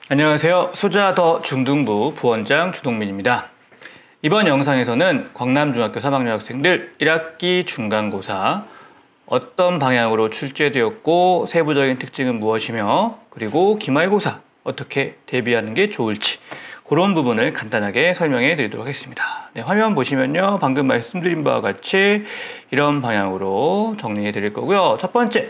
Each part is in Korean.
안녕하세요. 수자 더 중등부 부원장 주동민입니다. 이번 영상에서는 광남중학교 3학년 학생들 1학기 중간고사 어떤 방향으로 출제되었고 세부적인 특징은 무엇이며 그리고 기말고사 어떻게 대비하는 게 좋을지 그런 부분을 간단하게 설명해 드리도록 하겠습니다. 네, 화면 보시면요. 방금 말씀드린 바와 같이 이런 방향으로 정리해 드릴 거고요. 첫 번째,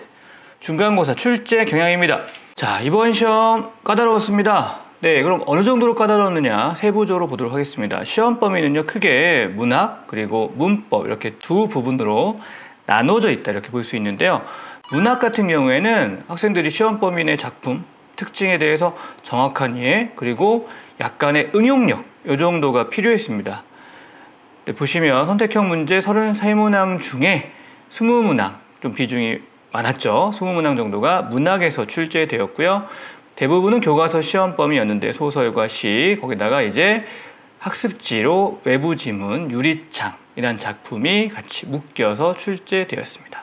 중간고사 출제 경향입니다. 자, 이번 시험 까다로웠습니다. 네, 그럼 어느 정도로 까다로웠느냐 세부적으로 보도록 하겠습니다. 시험 범위는요, 크게 문학 그리고 문법 이렇게 두 부분으로 나눠져 있다 이렇게 볼 수 있는데요. 문학 같은 경우에는 학생들이 시험 범위 내 작품 특징에 대해서 정확한 이해 그리고 약간의 응용력 이 정도가 필요했습니다. 네, 보시면 선택형 문제 33문항 중에 20문항 좀 비중이 많았죠. 20문항 정도가 문학에서 출제되었고요. 대부분은 교과서 시험 범위였는데 소설과 시 거기다가 이제 학습지로 외부 지문 유리창이란 작품이 같이 묶여서 출제되었습니다.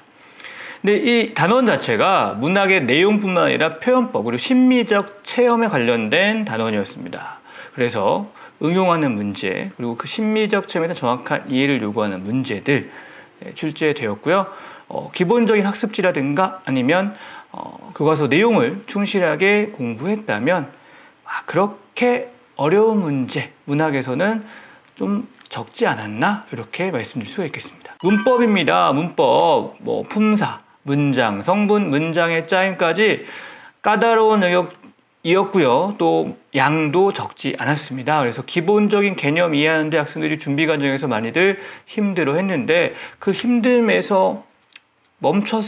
근데 이 단원 자체가 문학의 내용뿐만 아니라 표현법 그리고 심미적 체험에 관련된 단원이었습니다. 그래서 응용하는 문제 그리고 그 심미적 체험에 대한 정확한 이해를 요구하는 문제들 출제되었고요. 기본적인 학습지라든가 아니면 교과서 내용을 충실하게 공부했다면 그렇게 어려운 문제 문학에서는 좀 적지 않았나 이렇게 말씀드릴 수가 있겠습니다. 문법입니다. 문법, 품사, 문장, 성분, 문장의 짜임까지 까다로운 영역이었고요. 또 양도 적지 않았습니다. 그래서 기본적인 개념 이해하는데 학생들이 준비 과정에서 많이들 힘들어했는데 그 힘듦에서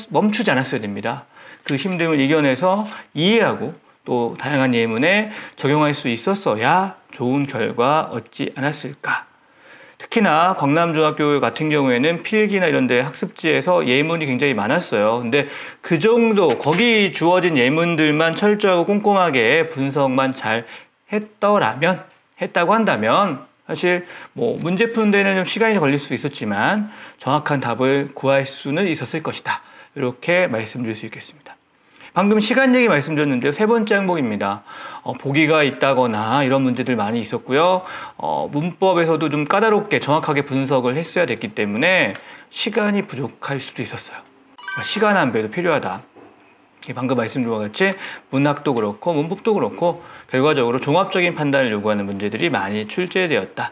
멈추지 않았어야 됩니다. 그 힘듦을 이겨내서 이해하고 또 다양한 예문에 적용할 수 있었어야 좋은 결과 얻지 않았을까. 특히나 광남중학교 같은 경우에는 필기나 이런 데 학습지에서 예문이 굉장히 많았어요. 근데 그 정도 거기 주어진 예문들만 철저하고 꼼꼼하게 분석만 잘 했다고 한다면 사실 문제 푸는 데는 좀 시간이 걸릴 수 있었지만 정확한 답을 구할 수는 있었을 것이다. 이렇게 말씀드릴 수 있겠습니다. 방금 시간 얘기 말씀드렸는데요. 세 번째 항목입니다. 보기가 있다거나 이런 문제들 많이 있었고요. 문법에서도 좀 까다롭게 정확하게 분석을 했어야 됐기 때문에 시간이 부족할 수도 있었어요. 시간 안배도 필요하다. 방금 말씀드린 것 같이 문학도 그렇고 문법도 그렇고 결과적으로 종합적인 판단을 요구하는 문제들이 많이 출제되었다.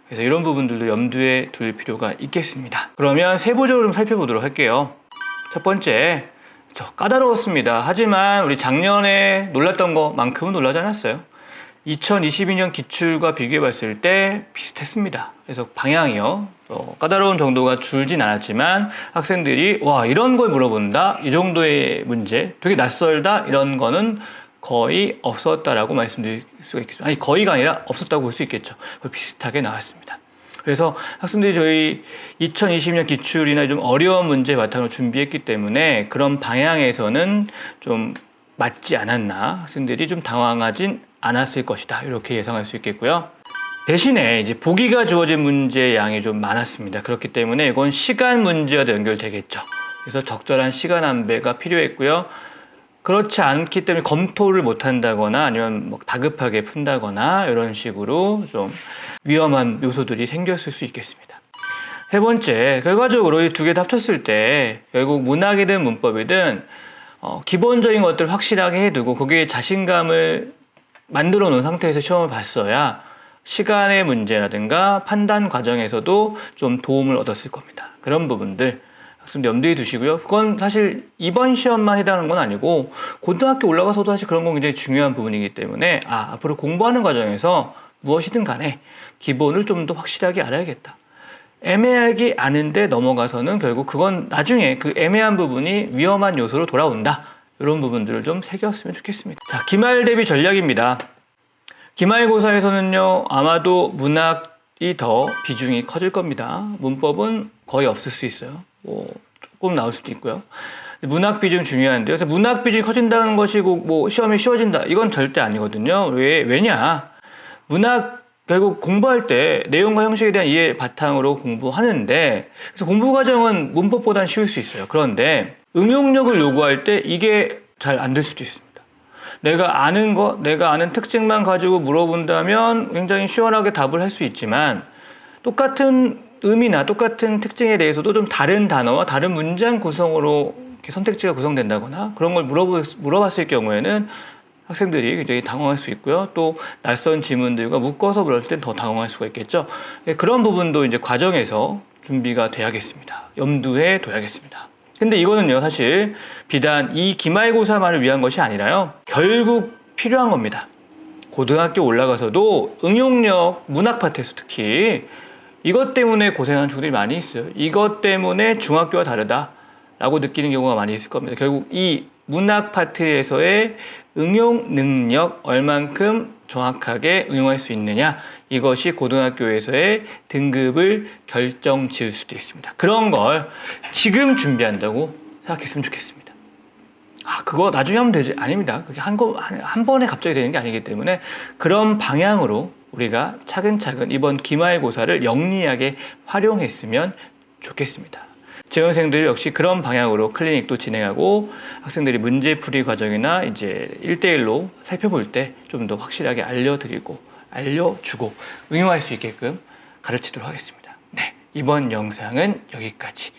그래서 이런 부분들도 염두에 둘 필요가 있겠습니다. 그러면 세부적으로 좀 살펴보도록 할게요. 첫 번째, 까다로웠습니다. 하지만 우리 작년에 놀랐던 것만큼은 놀라지 않았어요. 2022년 기출과 비교해 봤을 때 비슷했습니다. 그래서 방향이요. 까다로운 정도가 줄진 않았지만 학생들이 와 이런 걸 물어본다 이 정도의 문제 되게 낯설다 이런 거는 거의 없었다라고 말씀드릴 수가 있겠습니다. 아니 거의가 아니라 없었다고 볼 수 있겠죠. 비슷하게 나왔습니다. 그래서 학생들이 저희 2020년 기출이나 좀 어려운 문제 바탕으로 준비했기 때문에 그런 방향에서는 좀 맞지 않았나 학생들이 좀 당황하진 않았을 것이다 이렇게 예상할 수 있겠고요. 대신에 이제 보기가 주어진 문제의 양이 좀 많았습니다. 그렇기 때문에 이건 시간 문제와 연결되겠죠. 그래서 적절한 시간 안배가 필요했고요. 그렇지 않기 때문에 검토를 못한다거나 아니면 다급하게 푼다거나 이런 식으로 좀 위험한 요소들이 생겼을 수 있겠습니다. 세 번째, 결과적으로 이 두 개 다 합쳤을 때 결국 문학이든 문법이든 기본적인 것들을 확실하게 해두고 거기에 자신감을 만들어 놓은 상태에서 시험을 봤어야 시간의 문제라든가 판단 과정에서도 좀 도움을 얻었을 겁니다. 그런 부분들 학생들 염두에 두시고요. 그건 사실 이번 시험만 해당하는 건 아니고 고등학교 올라가서도 사실 그런 건 굉장히 중요한 부분이기 때문에 앞으로 공부하는 과정에서 무엇이든 간에 기본을 좀 더 확실하게 알아야겠다. 애매하게 아는데 넘어가서는 결국 그건 나중에 그 애매한 부분이 위험한 요소로 돌아온다. 이런 부분들을 좀 새겼으면 좋겠습니다. 자, 기말 대비 전략입니다. 기말고사에서는요, 아마도 문학이 더 비중이 커질 겁니다. 문법은 거의 없을 수 있어요. 조금 나올 수도 있고요. 문학 비중 중요한데요. 그래서 문학 비중이 커진다는 것이 시험이 쉬워진다. 이건 절대 아니거든요. 왜냐? 문학 결국 공부할 때 내용과 형식에 대한 이해 바탕으로 공부하는데 그래서 공부 과정은 문법보다는 쉬울 수 있어요. 그런데 응용력을 요구할 때 이게 잘 안 될 수도 있습니다. 내가 아는 거, 내가 아는 특징만 가지고 물어본다면 굉장히 시원하게 답을 할 수 있지만 똑같은 의미나 똑같은 특징에 대해서도 좀 다른 단어와 다른 문장 구성으로 이렇게 선택지가 구성된다거나 그런 걸 물어봤을 경우에는 학생들이 굉장히 당황할 수 있고요. 또 낯선 지문들과 묶어서 물었을 땐 더 당황할 수가 있겠죠. 그런 부분도 이제 과정에서 준비가 돼야겠습니다. 염두에 둬야겠습니다. 근데 이거는요, 사실 비단 이 기말고사만을 위한 것이 아니라요. 결국 필요한 겁니다. 고등학교 올라가서도 응용력, 문학 파트에서 특히 이것 때문에 고생하는 친구들이 많이 있어요. 이것 때문에 중학교와 다르다라고 느끼는 경우가 많이 있을 겁니다. 결국 이 문학 파트에서의 응용 능력 얼만큼 정확하게 응용할 수 있느냐, 이것이 고등학교에서의 등급을 결정 지을 수도 있습니다. 그런 걸 지금 준비한다고 생각했으면 좋겠습니다. 그거 나중에 하면 되지. 아닙니다. 그게 한 번에 갑자기 되는 게 아니기 때문에 그런 방향으로 우리가 차근차근 이번 기말고사를 영리하게 활용했으면 좋겠습니다. 재원생들 역시 그런 방향으로 클리닉도 진행하고 학생들이 문제풀이 과정이나 이제 1대1로 살펴볼 때 좀 더 확실하게 알려주고 응용할 수 있게끔 가르치도록 하겠습니다. 네, 이번 영상은 여기까지.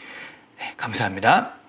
네, 감사합니다.